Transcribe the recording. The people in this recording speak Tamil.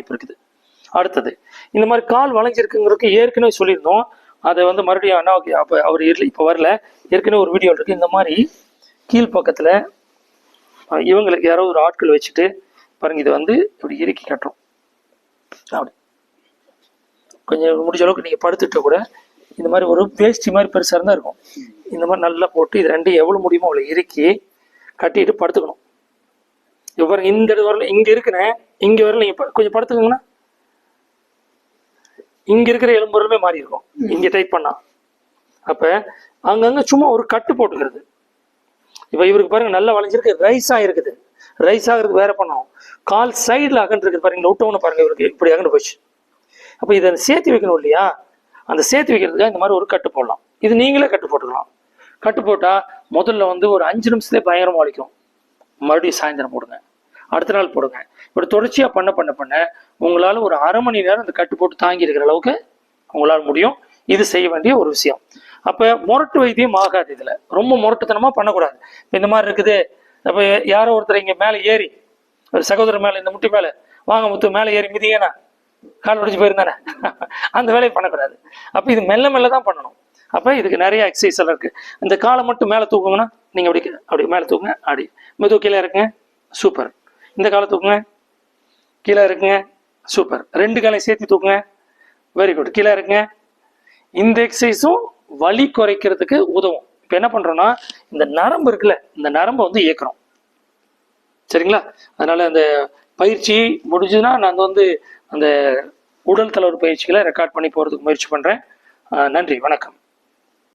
வாய்ப்பு இருக்குது. அடுத்தது இந்த மாதிரி கால் வளைஞ்சிருக்குங்கிறதுக்கு ஏற்கனவே சொல்லியிருந்தோம். அதை வந்து மறுபடியும் அண்ணாவுக்கு அப்போ அவர் இப்போ வரல, ஏற்கனவே ஒரு வீடியோ இருக்குது. இந்த மாதிரி கீழ்ப்பக்கத்தில் இவங்களுக்கு யாராவது ஒரு ஆட்கள் வச்சுட்டு பாருங்க, இது வந்து இப்படி இறுக்கி கட்டுறோம். அப்படி கொஞ்சம் முடிஞ்ச அளவுக்கு நீங்கள் படுத்துட்டு கூட இந்த மாதிரி ஒரு பேஸ்டி மாதிரி பெருசாக இருந்தால் இருக்கும். இந்த மாதிரி நல்லா போட்டு இது ரெண்டும் எவ்வளோ முடியுமோ அவ்வளோ இறுக்கி கட்டிட்டு படுத்துக்கணும். இப்போ பாருங்க, இந்த வரல இங்கே இருக்கிறேன், இங்கே வரல நீங்கள் கொஞ்சம் படுத்துக்கோங்கன்னா இங்கே இருக்கிற எலும்புமே மாறி இருக்கும் இங்கே டைட் பண்ணா. அப்போ அங்கங்கே சும்மா ஒரு கட்டு போட்டுக்கிறது. இப்போ இவருக்கு பாருங்க நல்லா வளைஞ்சிருக்கு, ரைஸ் ஆகிருக்குது. ரைஸ் ஆகிறதுக்கு வேற பண்ணணும். கால் சைடில் அகன்றிருக்கு பாருங்க, விட்டவொன்னு பாருங்க இவருக்கு இப்படி அகண்டு போச்சு. அப்போ இதை சேர்த்து வைக்கணும் இல்லையா, அந்த சேர்த்து வைக்கிறதுக்காக இந்த மாதிரி ஒரு கட்டு போடலாம். இது நீங்களே கட்டு போட்டுக்கலாம். கட்டு போட்டால் முதல்ல வந்து ஒரு 5 நிமிஷத்துலேயே பயங்கரமாக வலிக்கும். மறுபடியும் சாயந்தரம் போடுங்க, அடுத்த நாள் போடுங்க. இப்படி தொடர்ச்சியாக பண்ண பண்ண பண்ண உங்களால் ஒரு அரை மணி நேரம் இந்த கட்டு போட்டு தாங்கி இருக்கிற அளவுக்கு உங்களால் முடியும். இது செய்ய வேண்டிய ஒரு விஷயம். அப்போ முரட்டு வைத்தியம் ஆகாது. இதில் ரொம்ப முரட்டுத்தனமாக பண்ணக்கூடாது. இந்த மாதிரி இருக்குது. அப்போ யாரோ ஒருத்தர் இங்கே மேலே ஏறி ஒரு சகோதரர் மேலே இந்த முட்டி மேலே வாங்க முத்து மேலே ஏறி மிதிங்கண்ணா கால் உடைச்சு போயிருந்தானே அந்த வேலையை பண்ணக்கூடாது. அப்போ இது மெல்ல மெல்ல தான் பண்ணணும். அப்போ இதுக்கு நிறைய எக்ஸசைஸ் எல்லாம் இருக்குது. இந்த காலை மட்டும் மேலே தூக்குங்கன்னா நீங்கள் அப்படி மேலே தூக்குங்க, அப்படி மெதுவாக கீழே இருக்குங்க, சூப்பர். இந்த காலை தூக்குங்க, கீழே இருக்குங்க, சூப்பர். 2 காலையும் சேர்த்து தூக்குங்க, வெரி குட், கீழே இருக்குங்க. இந்த எக்ஸசைஸும் வலி குறைக்கிறதுக்கு உதவும். இப்போ என்ன பண்ணுறோன்னா இந்த நரம்பு இருக்குல்ல, இந்த நரம்பை வந்து இயக்குறோம். சரிங்களா? அதனால அந்த பயிற்சி முடிஞ்சுதுன்னா நான் வந்து அந்த உடல் தளர்வு பயிற்சிகளை ரெக்கார்ட் பண்ணி போகிறதுக்கு முயற்சி பண்ணுறேன். நன்றி, வணக்கம்.